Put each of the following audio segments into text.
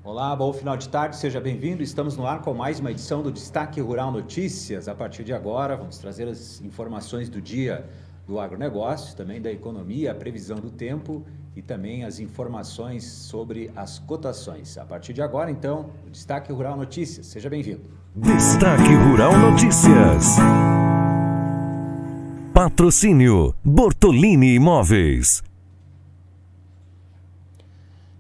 Olá, bom final de tarde, seja bem-vindo. Estamos no ar com mais uma edição do Destaque Rural Notícias. A partir de agora, vamos trazer as informações do dia do agronegócio, também da economia, a previsão do tempo e também as informações sobre as cotações. A partir de agora, então, o Destaque Rural Notícias. Seja bem-vindo. Destaque Rural Notícias. Patrocínio Bortolini Imóveis.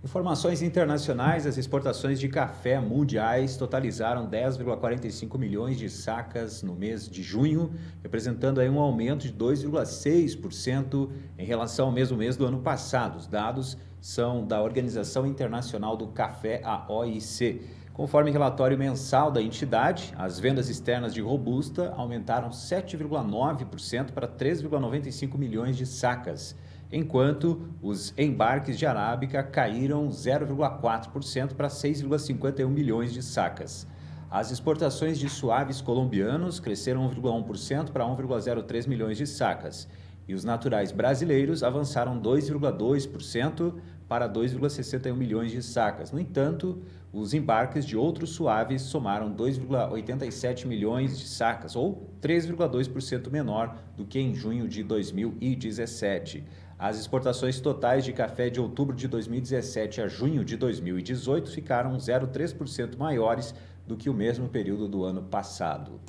Informações internacionais: as exportações de café mundiais totalizaram 10,45 milhões de sacas no mês de junho, representando aí um aumento de 2,6% em relação ao mesmo mês do ano passado. Os dados são da Organização Internacional do Café, a OIC. Conforme relatório mensal da entidade, as vendas externas de Robusta aumentaram 7,9% para 3,95 milhões de sacas, enquanto os embarques de arábica caíram 0,4% para 6,51 milhões de sacas. As exportações de suaves colombianos cresceram 1,1% para 1,03 milhões de sacas, e os naturais brasileiros avançaram 2,2% para 2,61 milhões de sacas. No entanto, os embarques de outros suaves somaram 2,87 milhões de sacas, ou 3,2% menor do que em junho de 2017. As exportações totais de café de outubro de 2017 a junho de 2018 ficaram 0,3% maiores do que o mesmo período do ano passado.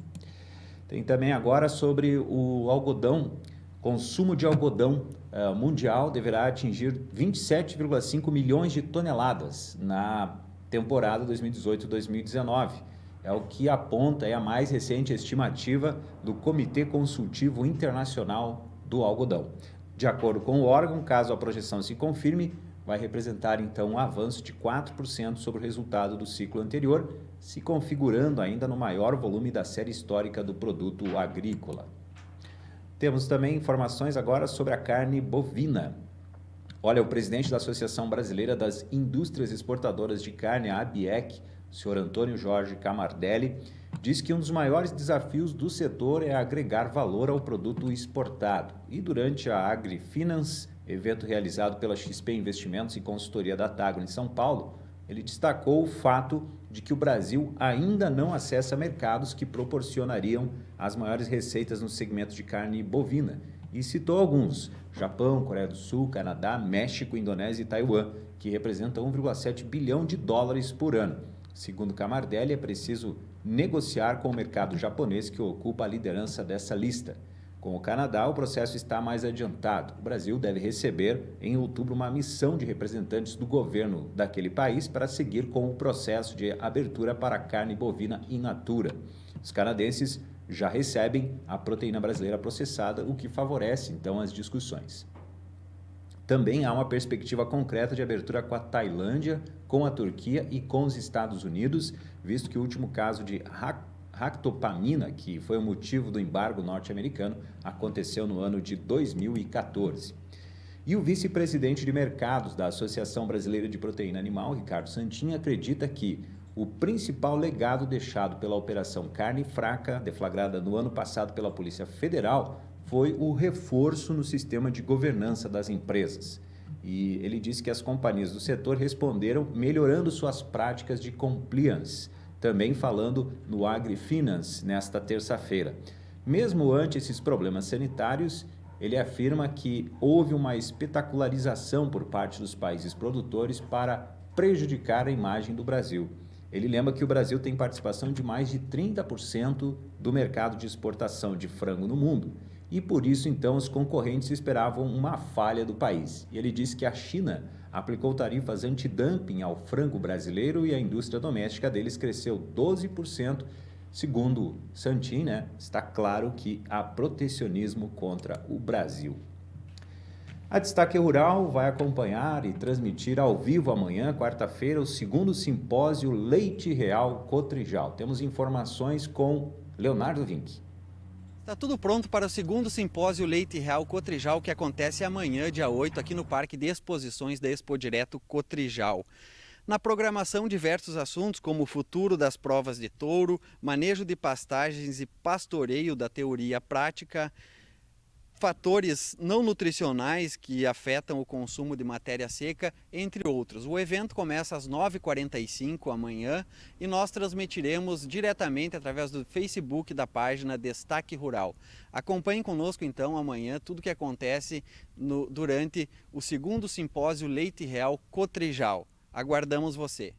Tem também agora sobre o algodão. Consumo de algodão mundial deverá atingir 27,5 milhões de toneladas na temporada 2018-2019. É o que aponta a mais recente estimativa do Comitê Consultivo Internacional do Algodão. De acordo com o órgão, caso a projeção se confirme, vai representar então um avanço de 4% sobre o resultado do ciclo anterior, se configurando ainda no maior volume da série histórica do produto agrícola. Temos também informações agora sobre a carne bovina. Olha, o presidente da Associação Brasileira das Indústrias Exportadoras de Carne, a ABIEC, o senhor Antônio Jorge Camardelli, diz que um dos maiores desafios do setor é agregar valor ao produto exportado. E durante a AgriFinance, evento realizado pela XP Investimentos e Consultoria da Tagro em São Paulo, ele destacou o fato de que o Brasil ainda não acessa mercados que proporcionariam as maiores receitas no segmento de carne bovina. E citou alguns: Japão, Coreia do Sul, Canadá, México, Indonésia e Taiwan, que representam 1,7 bilhão de dólares por ano. Segundo Camardelli, é preciso negociar com o mercado japonês, que ocupa a liderança dessa lista. Com o Canadá, o processo está mais adiantado. O Brasil deve receber, em outubro, uma missão de representantes do governo daquele país para seguir com o processo de abertura para a carne bovina in natura. Os canadenses já recebem a proteína brasileira processada, o que favorece, então, as discussões. Também há uma perspectiva concreta de abertura com a Tailândia, com a Turquia e com os Estados Unidos, visto que o último caso de ractopamina, que foi o motivo do embargo norte-americano, aconteceu no ano de 2014. E o vice-presidente de mercados da Associação Brasileira de Proteína Animal, Ricardo Santin, acredita que o principal legado deixado pela Operação Carne Fraca, deflagrada no ano passado pela Polícia Federal, foi o reforço no sistema de governança das empresas. E ele disse que as companhias do setor responderam melhorando suas práticas de compliance, também falando no AgriFinance nesta terça-feira. Mesmo ante esses problemas sanitários, ele afirma que houve uma espetacularização por parte dos países produtores para prejudicar a imagem do Brasil. Ele lembra que o Brasil tem participação de mais de 30% do mercado de exportação de frango no mundo, e por isso, então, os concorrentes esperavam uma falha do país. E ele disse que a China aplicou tarifas antidumping ao frango brasileiro e a indústria doméstica deles cresceu 12%. Segundo Santin, está claro que há protecionismo contra o Brasil. A Destaque Rural vai acompanhar e transmitir ao vivo amanhã, quarta-feira, o segundo simpósio Leite Real Cotrijal. Temos informações com Leonardo Vinck. Está tudo pronto para o segundo simpósio Leite Real Cotrijal, que acontece amanhã, dia 8, aqui no Parque de Exposições da Expo Direto Cotrijal. Na programação, diversos assuntos como o futuro das provas de touro, manejo de pastagens e pastoreio da teoria prática, fatores não nutricionais que afetam o consumo de matéria seca, entre outros. O evento começa às 9h45 amanhã e nós transmitiremos diretamente através do Facebook da página Destaque Rural. Acompanhem conosco então amanhã tudo o que acontece durante o segundo simpósio Leite Real Cotrijal. Aguardamos você!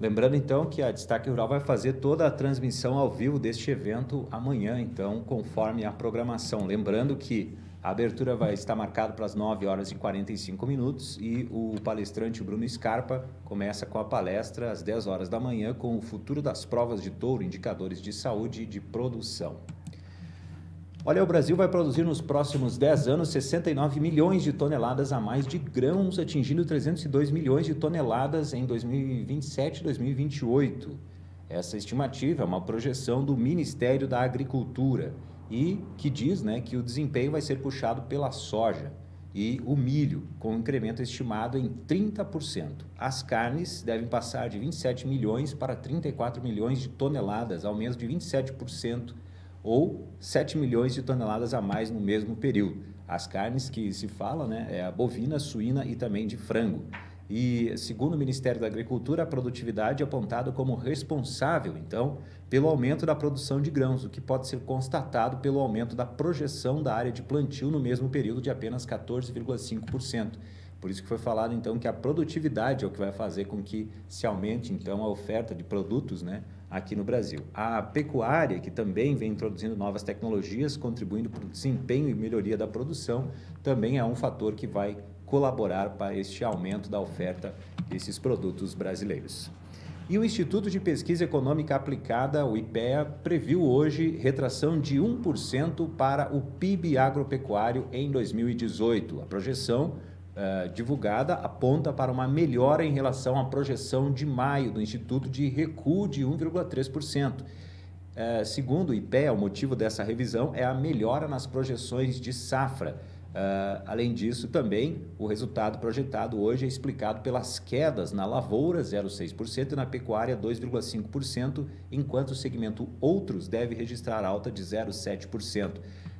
Lembrando então que a Destaque Rural vai fazer toda a transmissão ao vivo deste evento amanhã, então, conforme a programação. Lembrando que a abertura vai estar marcada para as 9h45 e o palestrante Bruno Scarpa começa com a palestra às 10 horas da manhã com o futuro das provas de touro, indicadores de saúde e de produção. Olha, o Brasil vai produzir nos próximos 10 anos 69 milhões de toneladas a mais de grãos, atingindo 302 milhões de toneladas em 2027 e 2028. Essa estimativa é uma projeção do Ministério da Agricultura e que diz, que o desempenho vai ser puxado pela soja e o milho, com um incremento estimado em 30%. As carnes devem passar de 27 milhões para 34 milhões de toneladas, aumento de 27%. Ou 7 milhões de toneladas a mais no mesmo período. As carnes que se fala, é a bovina, suína e também de frango. E, segundo o Ministério da Agricultura, a produtividade é apontada como responsável, então, pelo aumento da produção de grãos, o que pode ser constatado pelo aumento da projeção da área de plantio no mesmo período de apenas 14,5%. Por isso que foi falado, então, que a produtividade é o que vai fazer com que se aumente, então, a oferta de produtos, aqui no Brasil. A pecuária, que também vem introduzindo novas tecnologias, contribuindo para o desempenho e melhoria da produção, também é um fator que vai colaborar para este aumento da oferta desses produtos brasileiros. E o Instituto de Pesquisa Econômica Aplicada, o IPEA, previu hoje retração de 1% para o PIB agropecuário em 2018. A projeção divulgada aponta para uma melhora em relação à projeção de maio do Instituto de recuo de 1,3%. Segundo o IPEA, o motivo dessa revisão é a melhora nas projeções de safra. Além disso, também, o resultado projetado hoje é explicado pelas quedas na lavoura, 0,6%, e na pecuária, 2,5%, enquanto o segmento outros deve registrar alta de 0,7%.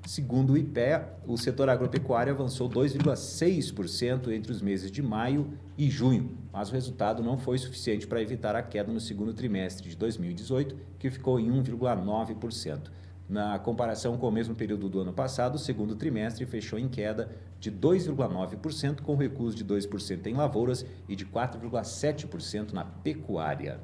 Segundo o IPEA, o setor agropecuário avançou 2,6% entre os meses de maio e junho, mas o resultado não foi suficiente para evitar a queda no segundo trimestre de 2018, que ficou em 1,9%. Na comparação com o mesmo período do ano passado, o segundo trimestre fechou em queda de 2,9%, com recuos de 2% em lavouras e de 4,7% na pecuária.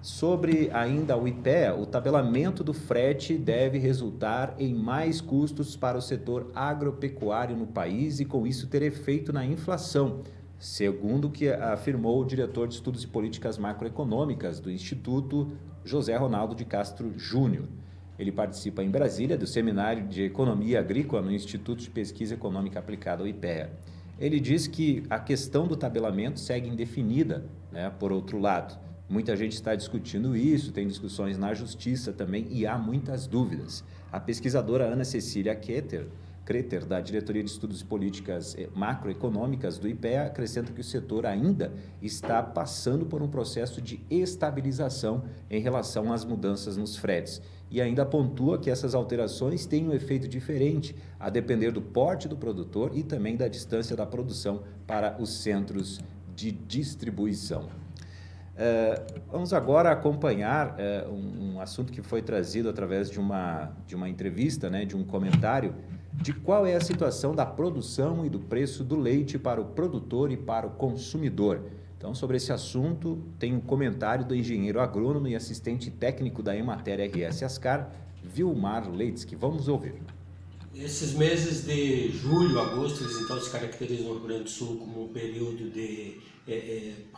Sobre ainda o IPEA, o tabelamento do frete deve resultar em mais custos para o setor agropecuário no país e com isso ter efeito na inflação, segundo o que afirmou o diretor de Estudos e Políticas Macroeconômicas do Instituto, José Ronaldo de Castro Júnior. Ele participa em Brasília do Seminário de Economia Agrícola no Instituto de Pesquisa Econômica Aplicada, o IPEA. Ele diz que a questão do tabelamento segue indefinida, por outro lado. Muita gente está discutindo isso, tem discussões na justiça também e há muitas dúvidas. A pesquisadora Ana Cecília Kreter, da Diretoria de Estudos e Políticas Macroeconômicas do IPEA, acrescenta que o setor ainda está passando por um processo de estabilização em relação às mudanças nos fretes. E ainda pontua que essas alterações têm um efeito diferente, a depender do porte do produtor e também da distância da produção para os centros de distribuição. Vamos agora acompanhar um assunto que foi trazido através de uma entrevista, de um comentário, de qual é a situação da produção e do preço do leite para o produtor e para o consumidor. Então, sobre esse assunto, tem um comentário do engenheiro agrônomo e assistente técnico da Emater RS Ascar, Vilmar Leitsky. Vamos ouvir. Esses meses de julho, agosto, eles então se caracterizam no Rio Grande do Sul como um período de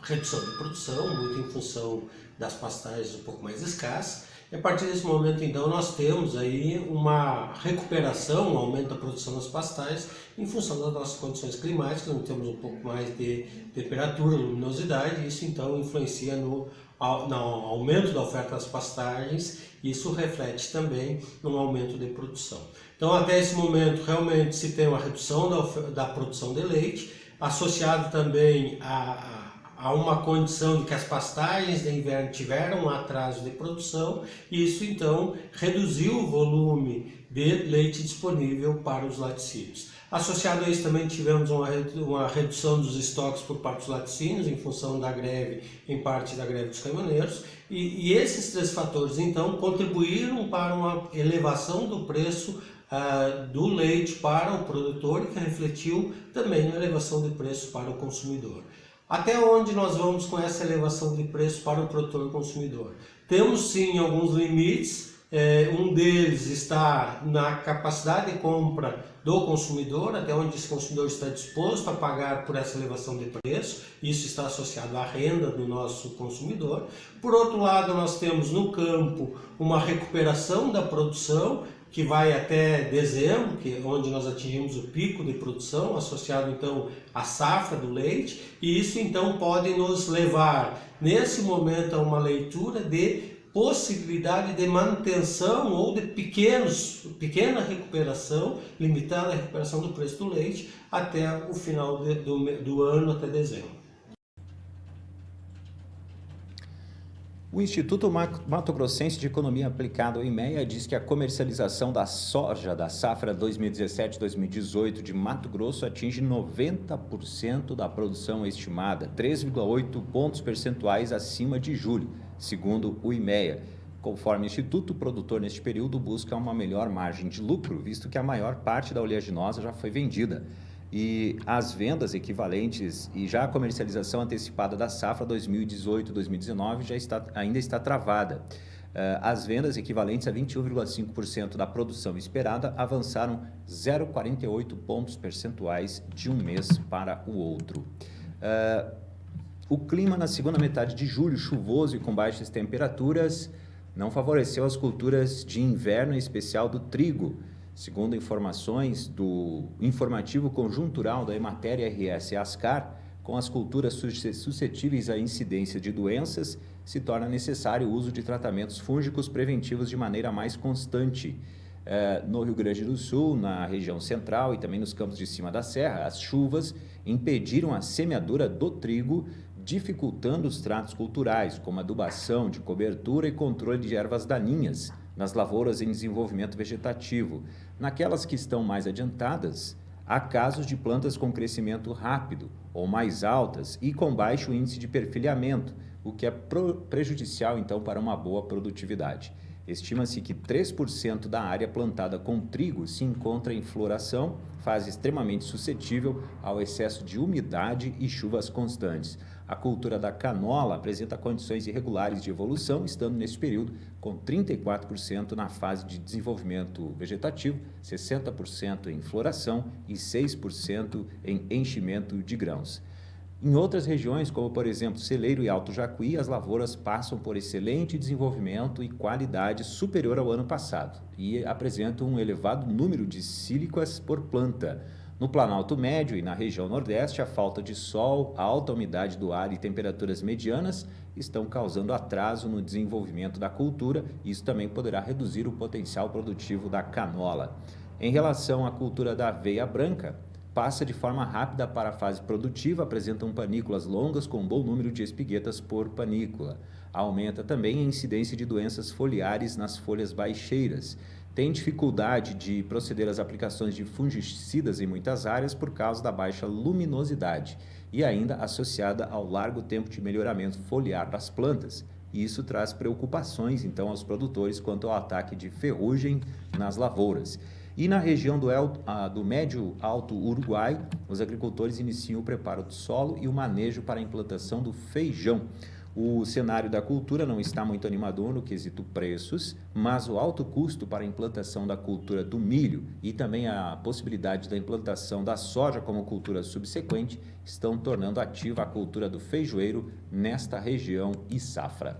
redução de produção, muito em função das pastagens um pouco mais escassas. E a partir desse momento, então, nós temos aí uma recuperação, um aumento da produção das pastagens em função das nossas condições climáticas, onde temos um pouco mais de temperatura, luminosidade, e isso então influencia no aumento da oferta das pastagens, e isso reflete também no aumento de produção. Então, até esse momento, realmente se tem uma redução da produção de leite, associado também há uma condição de que as pastagens de inverno tiveram um atraso de produção e isso então reduziu o volume de leite disponível para os laticínios. Associado a isso também tivemos uma redução dos estoques por parte dos laticínios em função da greve, em parte da greve dos caminhoneiros, e esses três fatores então contribuíram para uma elevação do preço do leite para o produtor e que refletiu também na elevação de preço para o consumidor. Até onde nós vamos com essa elevação de preço para o produtor e consumidor? Temos sim alguns limites. Um deles está na capacidade de compra do consumidor, até onde esse consumidor está disposto a pagar por essa elevação de preço. Isso está associado à renda do nosso consumidor. Por outro lado, nós temos no campo uma recuperação da produção, que vai até dezembro, onde nós atingimos o pico de produção, associado então à safra do leite, e isso então pode nos levar, nesse momento, a uma leitura de possibilidade de manutenção ou de pequena recuperação, limitada recuperação do preço do leite até o final do ano, até dezembro. O Instituto Mato Grossense de Economia Aplicada, o IMEA, diz que a comercialização da soja da safra 2017-2018 de Mato Grosso atinge 90% da produção estimada, 3,8 pontos percentuais acima de julho, segundo o IMEA. Conforme o Instituto, o produtor neste período busca uma melhor margem de lucro, visto que a maior parte da oleaginosa já foi vendida. E as vendas equivalentes e já a comercialização antecipada da safra 2018-2019 ainda está travada. As vendas equivalentes a 21,5% da produção esperada avançaram 0,48 pontos percentuais de um mês para o outro. O clima na segunda metade de julho, chuvoso e com baixas temperaturas, não favoreceu as culturas de inverno, em especial do trigo. Segundo informações do informativo conjuntural da Emater RS Ascar, com as culturas suscetíveis à incidência de doenças, se torna necessário o uso de tratamentos fúngicos preventivos de maneira mais constante. No Rio Grande do Sul, na região central e também nos campos de cima da serra, as chuvas impediram a semeadura do trigo, dificultando os tratos culturais, como adubação de cobertura e controle de ervas daninhas nas lavouras em desenvolvimento vegetativo. Naquelas que estão mais adiantadas, há casos de plantas com crescimento rápido ou mais altas e com baixo índice de perfilhamento, o que é prejudicial então para uma boa produtividade. Estima-se que 3% da área plantada com trigo se encontra em floração, fase extremamente suscetível ao excesso de umidade e chuvas constantes. A cultura da canola apresenta condições irregulares de evolução, estando nesse período com 34% na fase de desenvolvimento vegetativo, 60% em floração e 6% em enchimento de grãos. Em outras regiões, como por exemplo Celeiro e Alto Jacuí, as lavouras passam por excelente desenvolvimento e qualidade superior ao ano passado e apresentam um elevado número de sílicas por planta. No Planalto Médio e na região Nordeste, a falta de sol, a alta umidade do ar e temperaturas medianas estão causando atraso no desenvolvimento da cultura e isso também poderá reduzir o potencial produtivo da canola. Em relação à cultura da aveia branca, passa de forma rápida para a fase produtiva, apresentam panículas longas com um bom número de espiguetas por panícula. Aumenta também a incidência de doenças foliares nas folhas baixeiras. Tem dificuldade de proceder às aplicações de fungicidas em muitas áreas por causa da baixa luminosidade e ainda associada ao largo tempo de melhoramento foliar das plantas. E isso traz preocupações, então, aos produtores quanto ao ataque de ferrugem nas lavouras. E na região do Médio Alto Uruguai, os agricultores iniciam o preparo do solo e o manejo para a implantação do feijão. O cenário da cultura não está muito animador no quesito preços, mas o alto custo para a implantação da cultura do milho e também a possibilidade da implantação da soja como cultura subsequente estão tornando ativa a cultura do feijoeiro nesta região e safra.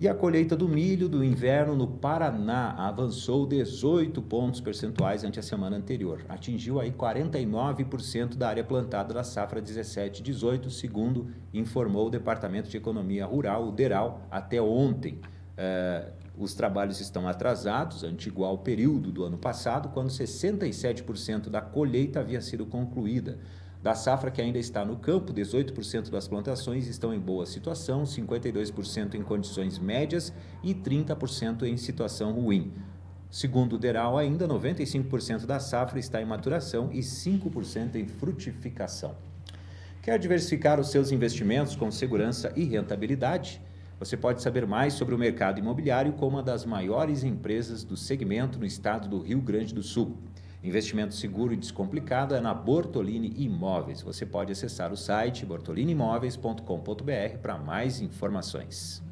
E a colheita do milho do inverno no Paraná avançou 18 pontos percentuais ante a semana anterior. Atingiu aí 49% da área plantada da safra 17-18, segundo informou o Departamento de Economia Rural, o DERAL, até ontem. Os trabalhos estão atrasados, ante igual período do ano passado, quando 67% da colheita havia sido concluída. Da safra que ainda está no campo, 18% das plantações estão em boa situação, 52% em condições médias e 30% em situação ruim. Segundo o DERAL, ainda 95% da safra está em maturação e 5% em frutificação. Quer diversificar os seus investimentos com segurança e rentabilidade? Você pode saber mais sobre o mercado imobiliário com uma das maiores empresas do segmento no estado do Rio Grande do Sul. Investimento seguro e descomplicado é na Bortolini Imóveis. Você pode acessar o site bortoliniimóveis.com.br para mais informações.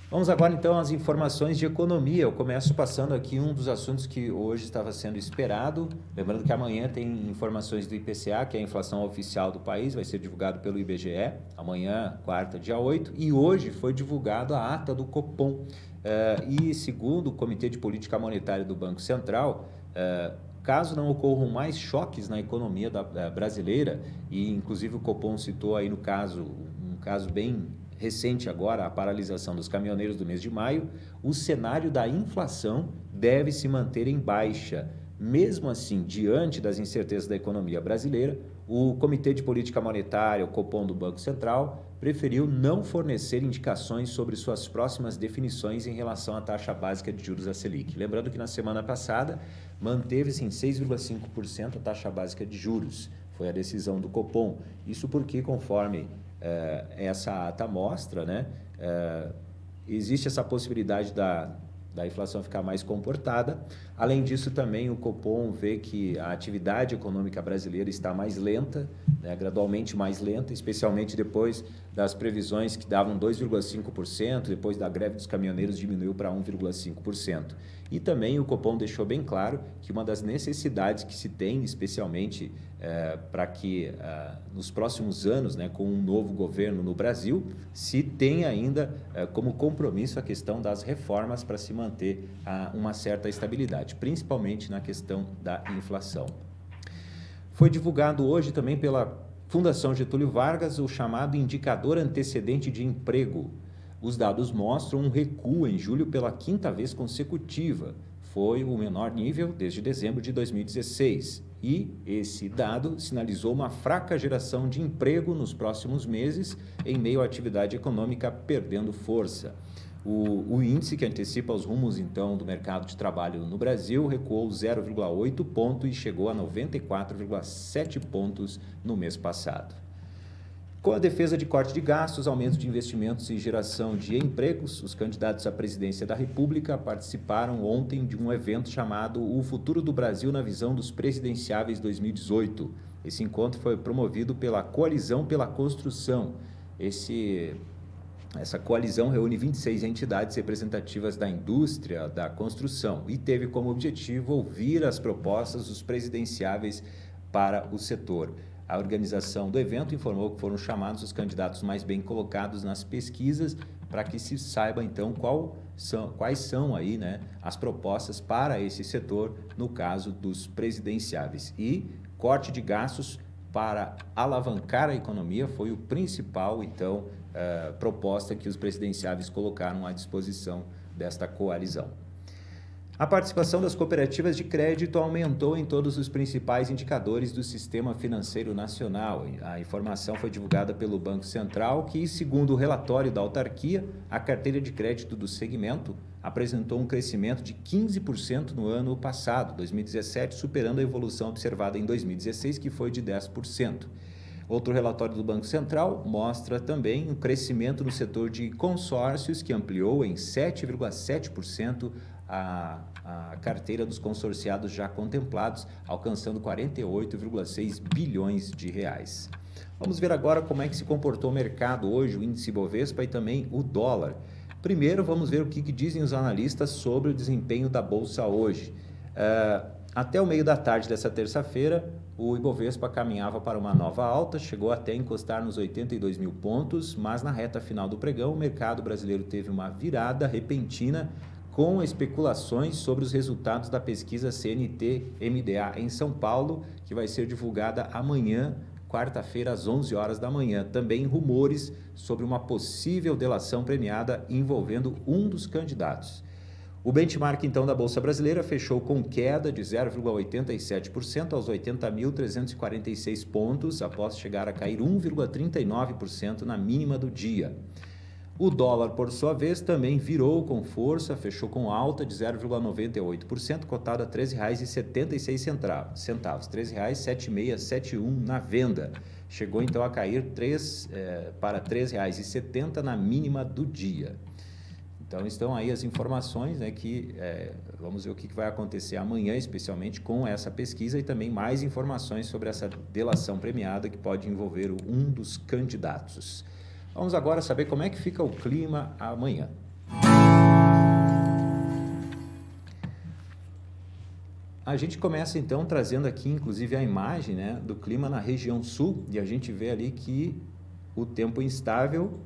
Vamos agora então às informações de economia. Eu começo passando aqui um dos assuntos que hoje estava sendo esperado. Lembrando que amanhã tem informações do IPCA, que é a inflação oficial do país, vai ser divulgado pelo IBGE, amanhã, quarta, dia 8, e hoje foi divulgado a ata do Copom. E segundo o Comitê de Política Monetária do Banco Central, caso não ocorram mais choques na economia brasileira, e inclusive o Copom citou aí um caso bem recente agora, a paralisação dos caminhoneiros do mês de maio, o cenário da inflação deve se manter em baixa. Mesmo assim, diante das incertezas da economia brasileira, o Comitê de Política Monetária, o Copom do Banco Central, preferiu não fornecer indicações sobre suas próximas definições em relação à taxa básica de juros, a Selic. Lembrando que na semana passada manteve-se em 6,5% a taxa básica de juros. Foi a decisão do Copom. Isso porque, conforme essa ata mostra, né, existe essa possibilidade da inflação ficar mais comportada. Além disso, também o Copom vê que a atividade econômica brasileira está mais lenta, né, gradualmente mais lenta, especialmente depois das previsões que davam 2,5%, depois da greve dos caminhoneiros diminuiu para 1,5%. E também o Copom deixou bem claro que uma das necessidades que se tem, especialmente para que nos próximos anos, né, com um novo governo no Brasil, se tem ainda como compromisso a questão das reformas para se manter uma certa estabilidade, principalmente na questão da inflação. Foi divulgado hoje também pela Fundação Getúlio Vargas o chamado indicador antecedente de emprego. Os dados mostram um recuo em julho pela quinta vez consecutiva. Foi o menor nível desde dezembro de 2016. E esse dado sinalizou uma fraca geração de emprego nos próximos meses, em meio à atividade econômica perdendo força. O índice, que antecipa os rumos, então, do mercado de trabalho no Brasil, recuou 0,8 ponto e chegou a 94,7 pontos no mês passado. Com a defesa de corte de gastos, aumento de investimentos e geração de empregos, os candidatos à presidência da República participaram ontem de um evento chamado O Futuro do Brasil na Visão dos Presidenciáveis 2018. Esse encontro foi promovido pela Coalizão pela Construção. Essa coalizão reúne 26 entidades representativas da indústria da construção e teve como objetivo ouvir as propostas dos presidenciáveis para o setor. A organização do evento informou que foram chamados os candidatos mais bem colocados nas pesquisas para que se saiba, então, quais são aí, né, as propostas para esse setor, no caso dos presidenciáveis. E corte de gastos para alavancar a economia foi o principal, então, proposta que os presidenciáveis colocaram à disposição desta coalizão. A participação das cooperativas de crédito aumentou em todos os principais indicadores do sistema financeiro nacional. A informação foi divulgada pelo Banco Central, que, segundo o relatório da autarquia, a carteira de crédito do segmento apresentou um crescimento de 15% no ano passado, 2017, superando a evolução observada em 2016, que foi de 10%. Outro relatório do Banco Central mostra também um crescimento no setor de consórcios, que ampliou em 7,7% a carteira dos consorciados já contemplados, alcançando 48,6 bilhões de reais. Vamos ver agora como é que se comportou o mercado hoje, o índice Bovespa e também o dólar. Primeiro, vamos ver o que dizem os analistas sobre o desempenho da Bolsa hoje. Até o meio da tarde dessa terça-feira, o Ibovespa caminhava para uma nova alta, chegou até encostar nos 82 mil pontos, mas na reta final do pregão, o mercado brasileiro teve uma virada repentina com especulações sobre os resultados da pesquisa CNT-MDA em São Paulo, que vai ser divulgada amanhã, quarta-feira, às 11 horas da manhã. Também rumores sobre uma possível delação premiada envolvendo um dos candidatos. O benchmark, então, da Bolsa Brasileira fechou com queda de 0,87% aos 80.346 pontos, após chegar a cair 1,39% na mínima do dia. O dólar, por sua vez, também virou com força, fechou com alta de 0,98%, cotado a R$ 13,76, R$ 13,7671 na venda. Chegou, então, a cair para R$ 3,70 na mínima do dia. Então, estão aí as informações, né, que vamos ver o que vai acontecer amanhã, especialmente com essa pesquisa, e também mais informações sobre essa delação premiada que pode envolver um dos candidatos. Vamos agora saber como é que fica o clima amanhã. A gente começa então trazendo aqui inclusive a imagem, né, do clima na região sul, e a gente vê ali que o tempo instável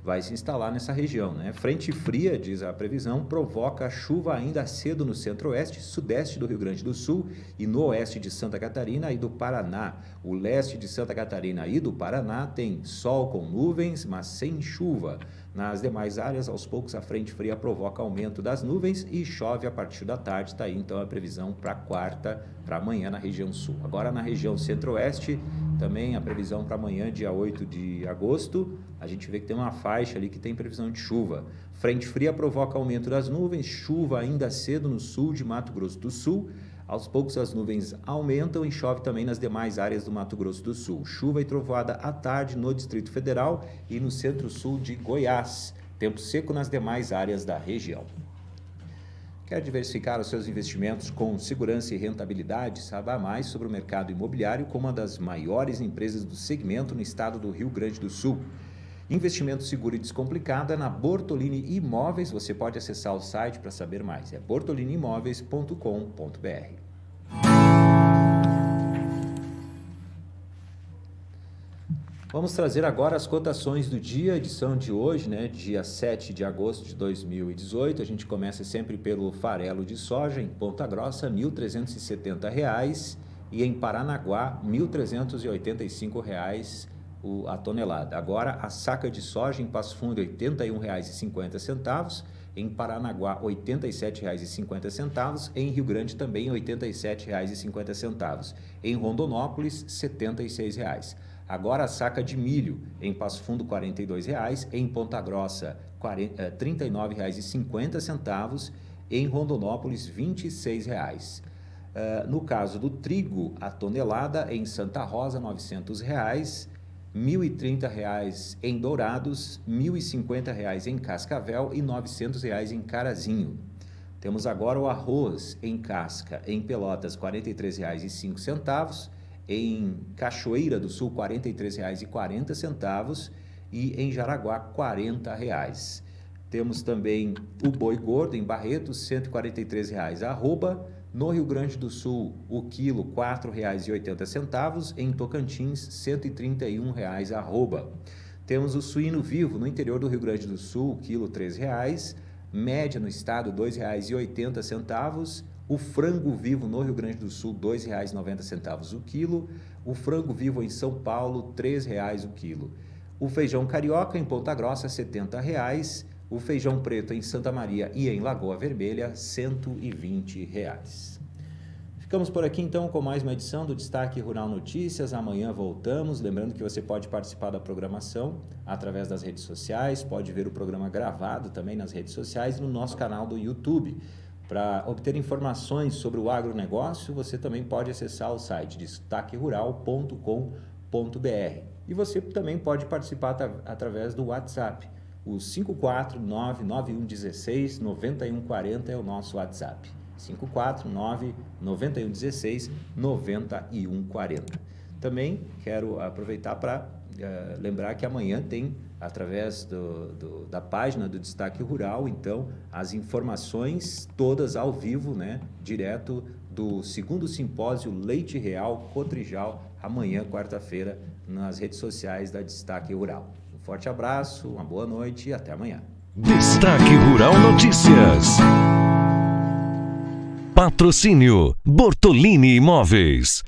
vai se instalar nessa região, né? Frente fria, diz a previsão, provoca chuva ainda cedo no centro-oeste, sudeste do Rio Grande do Sul e no oeste de Santa Catarina e do Paraná. O leste de Santa Catarina e do Paraná tem sol com nuvens, mas sem chuva. Nas demais áreas, aos poucos, a frente fria provoca aumento das nuvens e chove a partir da tarde. Está aí, então, a previsão para quarta, para amanhã na região sul. Agora, na região centro-oeste, também a previsão para amanhã, dia 8 de agosto, a gente vê que tem uma faixa ali que tem previsão de chuva. Frente fria provoca aumento das nuvens, chuva ainda cedo no sul de Mato Grosso do Sul. Aos poucos as nuvens aumentam e chove também nas demais áreas do Mato Grosso do Sul. Chuva e trovoada à tarde no Distrito Federal e no centro-sul de Goiás. Tempo seco nas demais áreas da região. Quer diversificar os seus investimentos com segurança e rentabilidade? Saiba mais sobre o mercado imobiliário com uma das maiores empresas do segmento no estado do Rio Grande do Sul. Investimento seguro e descomplicado é na Bortolini Imóveis. Você pode acessar o site para saber mais. É bortoliniimóveis.com.br. Vamos trazer agora as cotações do dia, edição de hoje, né, dia 7 de agosto de 2018. A gente começa sempre pelo farelo de soja em Ponta Grossa, R$ 1.370, e em Paranaguá, R$ 1.385 a tonelada. Agora, a saca de soja em Passo Fundo, R$ 81,50, em Paranaguá, R$ 87,50, em Rio Grande também R$ 87,50, em Rondonópolis, R$ 76. Agora a saca de milho em Passo Fundo, R$ 42,00, em Ponta Grossa, R$ 39,50, em Rondonópolis, R$ 26,00. No caso do trigo, a tonelada em Santa Rosa, R$ 900, R$ 1.030 em Dourados, R$ 1.050 em Cascavel e R$ 900 em Carazinho. Temos agora o arroz em casca em Pelotas, R$ 43,05, em Cachoeira do Sul, R$ 43,40 e em Jaraguá, R$ 40. Temos também o boi gordo em Barretos, R$ 143 arroba. No Rio Grande do Sul, o quilo R$ 4,80, em Tocantins, R$ 131 arroba. Temos o suíno vivo no interior do Rio Grande do Sul, o quilo R$ 3,00, média no estado R$ 2,80, o frango vivo no Rio Grande do Sul, R$ 2,90 o quilo, o frango vivo em São Paulo, R$ 3,00 o quilo. O feijão carioca em Ponta Grossa, R$ 70, o feijão preto em Santa Maria e em Lagoa Vermelha, R$ 120. Ficamos por aqui então com mais uma edição do Destaque Rural Notícias. Amanhã voltamos, lembrando que você pode participar da programação através das redes sociais, pode ver o programa gravado também nas redes sociais e no nosso canal do YouTube. Para obter informações sobre o agronegócio, você também pode acessar o site destaquerural.com.br. E você também pode participar através do WhatsApp. O 549-9116-9140 é o nosso WhatsApp. 549-9116-9140. Também quero aproveitar para lembrar que amanhã tem, através da página do Destaque Rural, então, as informações todas ao vivo, né, direto do 2º Simpósio Leite Real Cotrijal, amanhã, quarta-feira, nas redes sociais da Destaque Rural. Um forte abraço, uma boa noite e até amanhã. Destaque Rural Notícias. Patrocínio Bortolini Imóveis.